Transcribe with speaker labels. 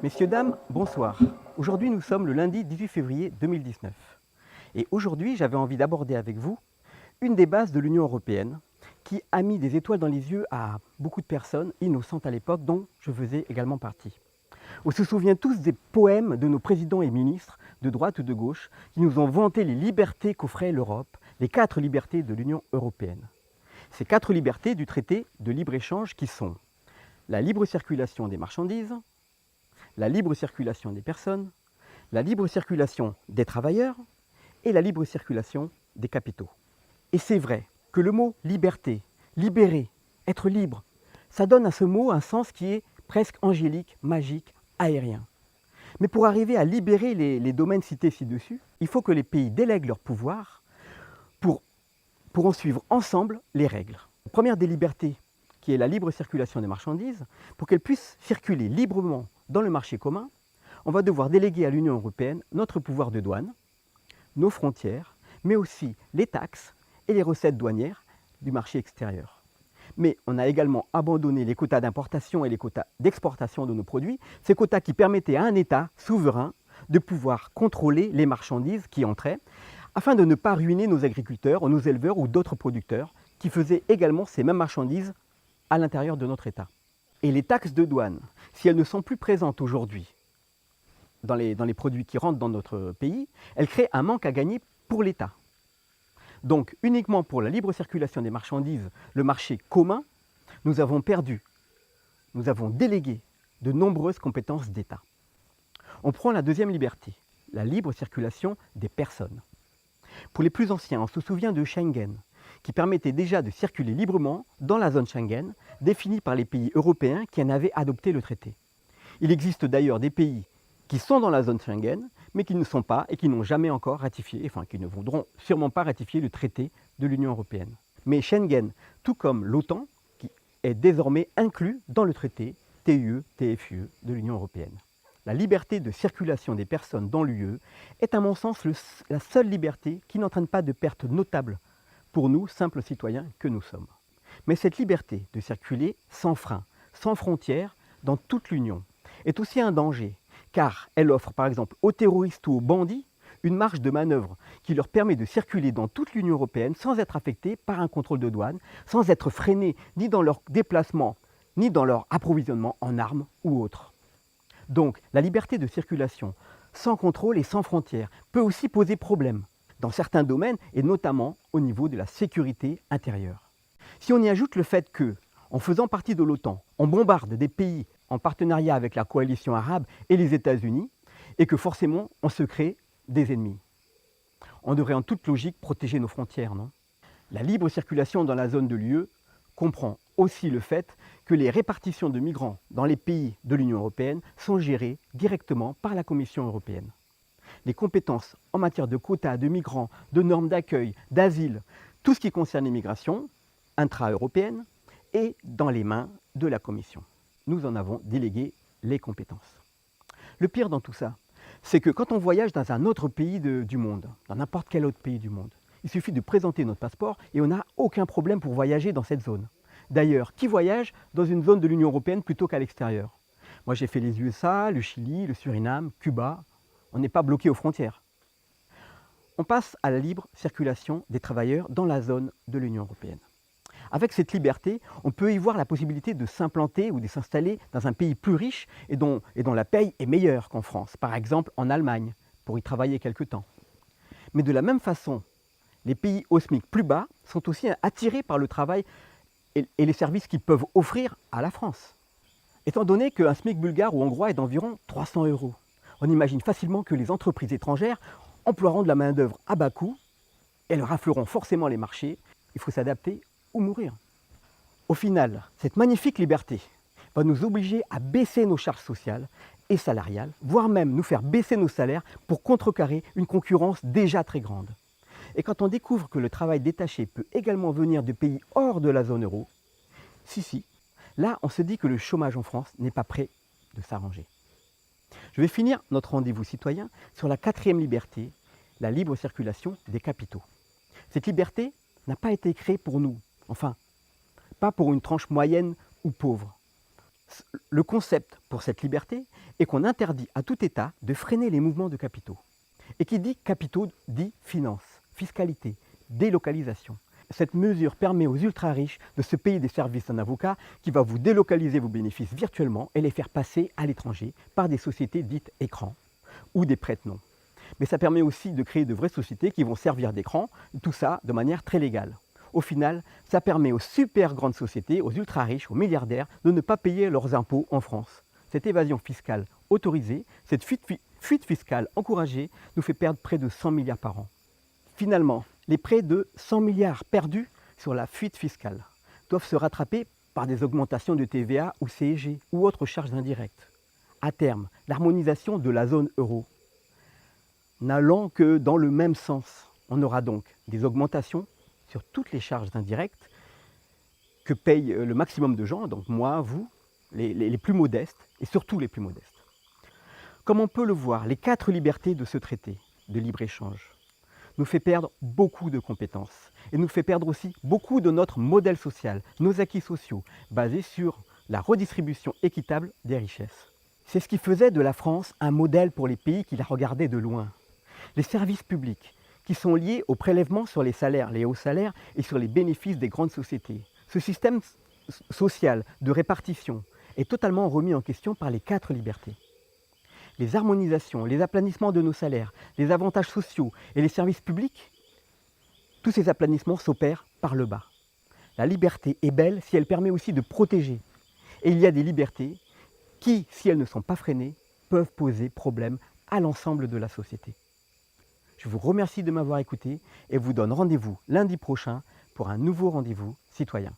Speaker 1: Messieurs, dames, bonsoir. Aujourd'hui, nous sommes le lundi 18 février 2019. Et aujourd'hui, j'avais envie d'aborder avec vous une des bases de l'Union européenne qui a mis des étoiles dans les yeux à beaucoup de personnes innocentes à l'époque, dont je faisais également partie. On se souvient tous des poèmes de nos présidents et ministres, de droite ou de gauche, qui nous ont vanté les libertés qu'offrait l'Europe, les 4 libertés de l'Union européenne. Ces 4 libertés du traité de libre-échange qui sont la libre circulation des marchandises, la libre circulation des personnes, la libre circulation des travailleurs et la libre circulation des capitaux. Et c'est vrai que le mot liberté, libérer, être libre, ça donne à ce mot un sens qui est presque angélique, magique, aérien. Mais pour arriver à libérer les domaines cités ci-dessus, il faut que les pays délèguent leur pouvoir pour en suivre ensemble les règles. La première des libertés, qui est la libre circulation des marchandises, pour qu'elles puissent circuler librement dans le marché commun, on va devoir déléguer à l'Union européenne notre pouvoir de douane, nos frontières, mais aussi les taxes et les recettes douanières du marché extérieur. Mais on a également abandonné les quotas d'importation et les quotas d'exportation de nos produits, ces quotas qui permettaient à un État souverain de pouvoir contrôler les marchandises qui entraient, afin de ne pas ruiner nos agriculteurs, nos éleveurs ou d'autres producteurs qui faisaient également ces mêmes marchandises à l'intérieur de notre État. Et les taxes de douane, si elles ne sont plus présentes aujourd'hui dans les produits qui rentrent dans notre pays, elles créent un manque à gagner pour l'État. Donc, uniquement pour la libre circulation des marchandises, le marché commun, nous avons délégué de nombreuses compétences d'État. On prend la deuxième liberté, la libre circulation des personnes. Pour les plus anciens, on se souvient de Schengen, qui permettait déjà de circuler librement dans la zone Schengen, définie par les pays européens qui en avaient adopté le traité. Il existe d'ailleurs des pays qui sont dans la zone Schengen, mais qui ne sont pas et qui n'ont jamais encore ratifié, enfin qui ne voudront sûrement pas ratifier le traité de l'Union européenne. Mais Schengen, tout comme l'OTAN, qui est désormais inclus dans le traité TUE, TFUE de l'Union européenne. La liberté de circulation des personnes dans l'UE est à mon sens la seule liberté qui n'entraîne pas de perte notable pour nous, simples citoyens que nous sommes. Mais cette liberté de circuler sans frein, sans frontières, dans toute l'Union, est aussi un danger, car elle offre par exemple aux terroristes ou aux bandits une marge de manœuvre qui leur permet de circuler dans toute l'Union européenne sans être affectés par un contrôle de douane, sans être freinés ni dans leur déplacement, ni dans leur approvisionnement en armes ou autres. Donc la liberté de circulation sans contrôle et sans frontières peut aussi poser problème dans certains domaines et notamment au niveau de la sécurité intérieure. Si on y ajoute le fait que, en faisant partie de l'OTAN, on bombarde des pays en partenariat avec la coalition arabe et les États-Unis, et que forcément on se crée des ennemis. On devrait en toute logique protéger nos frontières, non? La libre circulation dans la zone de l'UE comprend aussi le fait que les répartitions de migrants dans les pays de l'Union européenne sont gérées directement par la Commission européenne. Les compétences en matière de quotas, de migrants, de normes d'accueil, d'asile, tout ce qui concerne l'immigration intra-européenne est dans les mains de la Commission. Nous en avons délégué les compétences. Le pire dans tout ça, c'est que quand on voyage dans un autre pays du monde, dans n'importe quel autre pays du monde, il suffit de présenter notre passeport et on n'a aucun problème pour voyager dans cette zone. D'ailleurs, qui voyage dans une zone de l'Union européenne plutôt qu'à l'extérieur? Moi j'ai fait les USA, le Chili, le Suriname, Cuba. On n'est pas bloqué aux frontières. On passe à la libre circulation des travailleurs dans la zone de l'Union européenne. Avec cette liberté, on peut y voir la possibilité de s'implanter ou de s'installer dans un pays plus riche et dont la paye est meilleure qu'en France, par exemple en Allemagne, pour y travailler quelque temps. Mais de la même façon, les pays au SMIC plus bas sont aussi attirés par le travail et les services qu'ils peuvent offrir à la France. Étant donné qu'un SMIC bulgare ou hongrois est d'environ 300 €, on imagine facilement que les entreprises étrangères emploieront de la main-d'œuvre à bas coût et leur affleuront forcément les marchés. Il faut s'adapter ou mourir. Au final, cette magnifique liberté va nous obliger à baisser nos charges sociales et salariales, voire même nous faire baisser nos salaires pour contrecarrer une concurrence déjà très grande. Et quand on découvre que le travail détaché peut également venir de pays hors de la zone euro, là on se dit que le chômage en France n'est pas prêt de s'arranger. Je vais finir notre rendez-vous citoyen sur la 4e liberté, la libre circulation des capitaux. Cette liberté n'a pas été créée pour nous, enfin, pas pour une tranche moyenne ou pauvre. Le concept pour cette liberté est qu'on interdit à tout État de freiner les mouvements de capitaux. Et qui dit capitaux dit finance, fiscalité, délocalisation. Cette mesure permet aux ultra-riches de se payer des services d'un avocat qui va vous délocaliser vos bénéfices virtuellement et les faire passer à l'étranger par des sociétés dites écrans ou des prête-noms. Mais ça permet aussi de créer de vraies sociétés qui vont servir d'écran, tout ça de manière très légale. Au final, ça permet aux super grandes sociétés, aux ultra-riches, aux milliardaires de ne pas payer leurs impôts en France. Cette évasion fiscale autorisée, cette fuite fiscale encouragée nous fait perdre près de 100 milliards par an. Finalement, les près de 100 milliards perdus sur la fuite fiscale doivent se rattraper par des augmentations de TVA ou CSG ou autres charges indirectes. À terme, l'harmonisation de la zone euro n'allant que dans le même sens. On aura donc des augmentations sur toutes les charges indirectes que payent le maximum de gens, donc moi, vous, les plus modestes, et surtout les plus modestes. Comme on peut le voir, les 4 libertés de ce traité de libre-échange nous fait perdre beaucoup de compétences et nous fait perdre aussi beaucoup de notre modèle social, nos acquis sociaux, basés sur la redistribution équitable des richesses. C'est ce qui faisait de la France un modèle pour les pays qui la regardaient de loin. Les services publics, qui sont liés au prélèvement sur les salaires, les hauts salaires et sur les bénéfices des grandes sociétés. Ce système social de répartition est totalement remis en question par les 4 libertés. Les harmonisations, les aplanissements de nos salaires, les avantages sociaux et les services publics, tous ces aplanissements s'opèrent par le bas. La liberté est belle si elle permet aussi de protéger. Et il y a des libertés qui, si elles ne sont pas freinées, peuvent poser problème à l'ensemble de la société. Je vous remercie de m'avoir écouté et vous donne rendez-vous lundi prochain pour un nouveau rendez-vous citoyen.